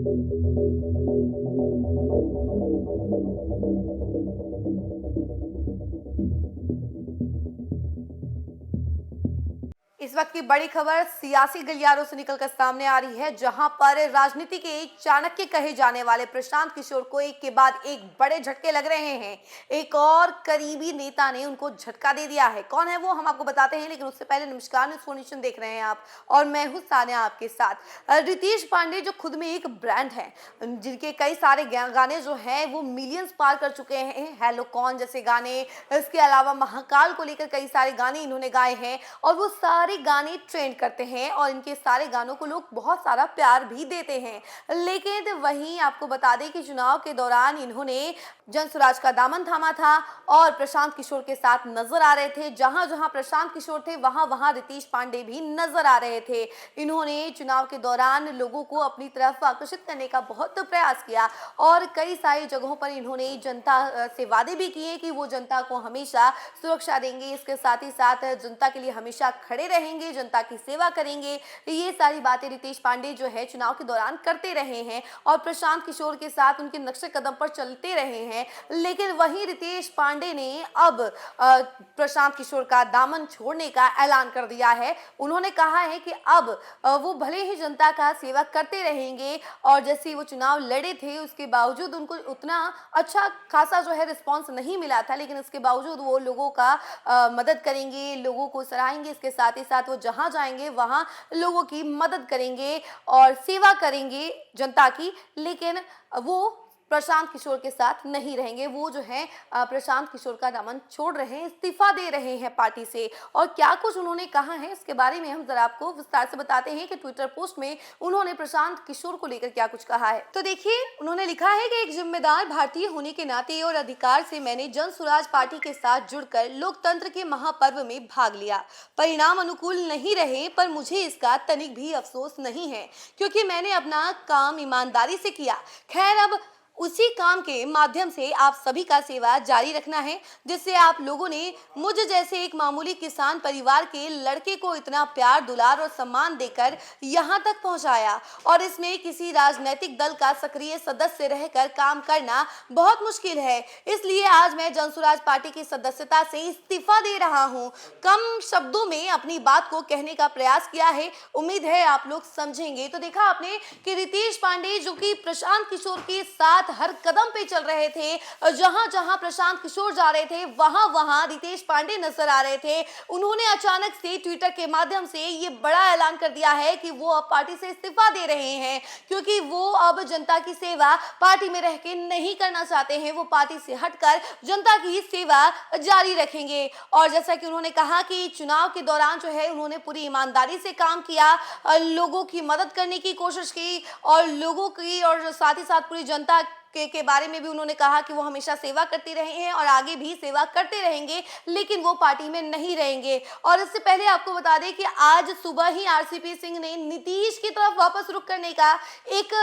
इस वक्त की बड़ी खबर सियासी गलियारों से निकलकर सामने आ रही है, जहां पर राजनीति के चाणक्य कहे जाने वाले प्रशांत किशोर को एक के बाद एक बड़े झटके लग रहे हैं। एक और करीबी नेता ने उनको झटका दे दिया है। कौन है वो, हम आपको बताते हैं, लेकिन उससे पहले नमस्कार, न्यूज़ 4 नेशन देख रहे हैं आप और मैं हूं सानिया आपके साथ। रितेश पांडे जो खुद में एक ब्रांड है, जिनके कई सारे गाने जो हैं वो मिलियंस पार कर चुके हैं। हेलो कौन जैसे गाने, इसके अलावा महाकाल को लेकर कई सारे गाने इन्होंने गाए हैं और वो सारे गाने ट्रेंड करते हैं और इनके सारे गानों को लोग बहुत सारा प्यार भी देते हैं। लेकिन वहीं आपको बता दें कि चुनाव के दौरान इन्होंने जनसुराज का दामन थामा था और प्रशांत किशोर के साथ नजर आ रहे थे। जहां जहां प्रशांत किशोर थे वहां वहां रितेश पांडे भी नजर आ रहे थे। इन्होंने चुनाव के दौरान लोगों को अपनी तरफ आकर्षित करने का बहुत प्रयास किया और कई सारी जगहों पर इन्होंने जनता से वादे भी किए कि वो जनता को हमेशा सुरक्षा देंगे, इसके साथ ही साथ जनता के लिए हमेशा खड़े रहेंगे, जनता की सेवा करेंगे। ये सारी बातें रितेश पांडे जो है चुनाव के दौरान करते रहे हैं और प्रशांत किशोर के साथ उनके नक्शे कदम पर चलते रहे हैं। लेकिन वहीं रितेश पांडे ने अब प्रशांत किशोर का दामन छोड़ने का ऐलान कर दिया है। उन्होंने कहा है कि अब वो भले ही जनता का सेवा करते रहेंगे और जैसे वो चुनाव लड़े थे उसके बावजूद उनको उतना अच्छा खासा जो है रिस्पांस नहीं मिला था, लेकिन इसके बावजूद वो लोगों का मदद करेंगे, लोगों को सराहेंगे। इसके साथ ही साथ वो जहां जाएंगे वहां लोगों की मदद करेंगे और सेवा करेंगे जनता की। लेकिन वो प्रशांत किशोर के साथ नहीं रहेंगे। वो जो है प्रशांत किशोर का दामन छोड़ रहे हैं, इस्तीफा दे रहे हैं पार्टी से। और क्या कुछ उन्होंने कहा है इसके बारे में हम जरा आपको विस्तार से बताते हैं कि ट्विटर पोस्ट में उन्होंने प्रशांत किशोर को लेकर क्या कुछ कहा है। तो देखिए, उन्होंने लिखा है कि एक जिम्मेदार भारतीय होने के नाते और अधिकार से मैंने जनसुराज पार्टी के साथ जुड़कर लोकतंत्र के महापर्व में भाग लिया। परिणाम अनुकूल नहीं रहे, पर मुझे इसका तनिक भी अफसोस नहीं है, क्योंकि मैंने अपना काम ईमानदारी से किया। खैर, अब उसी काम के माध्यम से आप सभी का सेवा जारी रखना है, जिससे आप लोगों ने मुझ जैसे एक मामूली किसान परिवार के लड़के को इतना प्यार, दुलार और सम्मान देकर यहाँ तक पहुँचाया। और इसमें किसी राजनीतिक दल का सक्रिय सदस्य रहकर काम करना बहुत मुश्किल है। इसलिए आज मैं जनसुराज पार्टी की सदस्यता से इस्तीफा दे रहा हूँ। कम शब्दों में अपनी बात को कहने का प्रयास किया है, उम्मीद है आप लोग समझेंगे। तो देखा आपने कि रितेश पांडे जो कि प्रशांत किशोर के साथ हर कदम पे चल रहे थे, जहां जहां प्रशांत किशोर जा रहे थे वहां वहां रितेश पांडे नजर आ रहे थे। उन्होंने अचानक से ट्विटर के माध्यम से ये बड़ा ऐलान कर दिया है कि वो अब पार्टी से इस्तीफा दे रहे हैं, क्योंकि वो अब जनता की सेवा पार्टी में रह के नहीं करना चाहते हैं। वो पार्टी से हटकर जनता की सेवा जारी रखेंगे। और जैसा कि उन्होंने कहा कि चुनाव के दौरान जो है उन्होंने पूरी ईमानदारी से काम किया, लोगों की मदद करने की कोशिश की और लोगों की और साथ ही साथ पूरी जनता के बारे में भी उन्होंने कहा कि वो हमेशा सेवा करते रहे हैं और आगे भी सेवा करते रहेंगे, लेकिन वो पार्टी में नहीं रहेंगे। और इससे पहले आपको बता दें कि आज सुबह ही आरसीपी सिंह ने नीतीश की तरफ वापस रुख करने का एक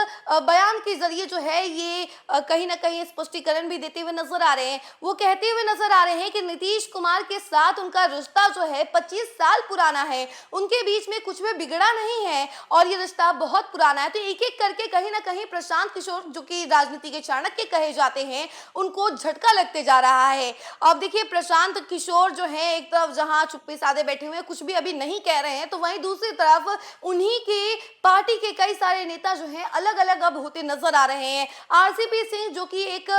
बयान के जरिए जो है ये कहीं ना कहीं स्पष्टीकरण भी देते हुए नजर आ रहे हैं। वो कहते हुए नजर आ रहे हैं कि नीतीश कुमार के साथ उनका रिश्ता जो है 25 साल पुराना है, उनके बीच में कुछ भी बिगड़ा नहीं है और ये रिश्ता बहुत पुराना है। तो एक एक करके कहीं ना कहीं प्रशांत किशोर जो कि राजनीति चाणक्य कहे जाते हैं, उनको झटका लगते जा रहा है। अब देखिए, प्रशांत किशोर जो है एक तरफ जहां चुप्पे साधे बैठे हुए हैं, कुछ भी अभी नहीं कह रहे हैं, तो वहीं दूसरी तरफ उन्हीं के पार्टी के कई सारे नेता जो हैं अलग अलग अब होते नजर आ रहे हैं। आरसीपी सिंह जो कि एक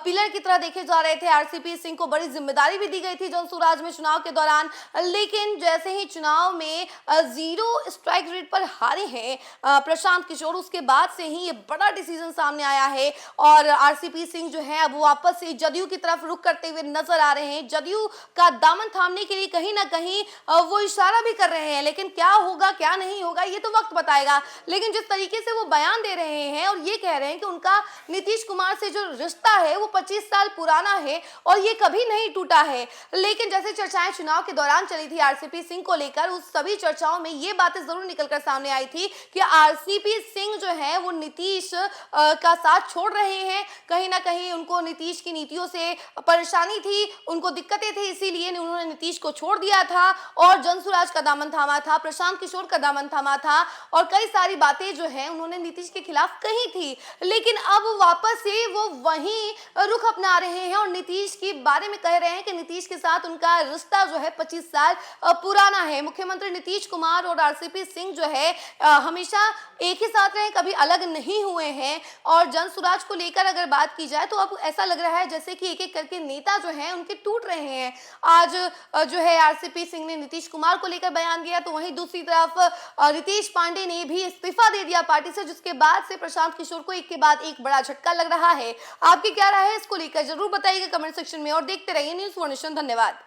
पिलर की तरह देखे जा रहे थे, आरसीपी सिंह को बड़ी जिम्मेदारी भी दी गई थी जनसुराज में चुनाव के दौरान, लेकिन जैसे ही चुनाव में 0 स्ट्राइक रेट पर हारे हैं प्रशांत किशोर, उसके बाद से ही ये बड़ा डिसीजन सामने आया है और आरसीपी सिंह जो है अब वापस से जदयू की तरफ रुख करते हुए नजर आ रहे हैं। जदयू का दामन थामने के लिए कहीं ना कहीं वो इशारा भी कर रहे हैं, लेकिन क्या होगा क्या नहीं होगा ये तो वक्त बताएगा। लेकिन जिस तरीके से वो बयान दे रहे हैं और ये कह रहे हैं कि उनका नीतीश कुमार से जो रिश्ता है वो 25 साल पुराना है और ये कभी नहीं टूटा है, लेकिन जैसे चर्चाएं चुनाव के दौरान चली थी आरसीपी सिंह को लेकर, उस सभी चर्चाओं में ये बातें जरूर निकलकर सामने आई थी कि आरसीपी सिंह जो है वो नीतीश का साथ छोड़ रहे रहे हैं। कहीं ना कहीं उनको नीतीश की नीतियों से परेशानी थी, उनको दिक्कतें थी, इसीलिए उन्होंने नीतीश को छोड़ दिया था और जनसुराज का दामन थामा था, प्रशांत किशोर का दामन थामा था और कई सारी बातें जो है उन्होंने नीतीश के खिलाफ कही थी। लेकिन अब वापस से वो वही रुख अपना रहे हैं और नीतीश के बारे में कह रहे हैं कि नीतीश के साथ उनका रिश्ता जो है 25 साल पुराना है। मुख्यमंत्री नीतीश कुमार और आरसीपी सिंह जो है हमेशा एक ही साथ रहे, कभी अलग नहीं हुए हैं। और जनसुराज को लेकर अगर बात की जाए तो अब ऐसा लग रहा है जैसे कि एक एक करके नेता जो हैं उनके टूट रहे हैं। आज जो है आरसीपी सिंह ने नीतीश कुमार को लेकर बयान दिया, तो वहीं दूसरी तरफ रितेश पांडे ने भी इस्तीफा दे दिया पार्टी से, जिसके बाद से प्रशांत किशोर को एक के बाद एक बड़ा झटका लग रहा है। आपकी क्या राय है इसको लेकर जरूर बताइएगा कमेंट सेक्शन में और देखते रहिए न्यूज़ 1 नेशन। धन्यवाद।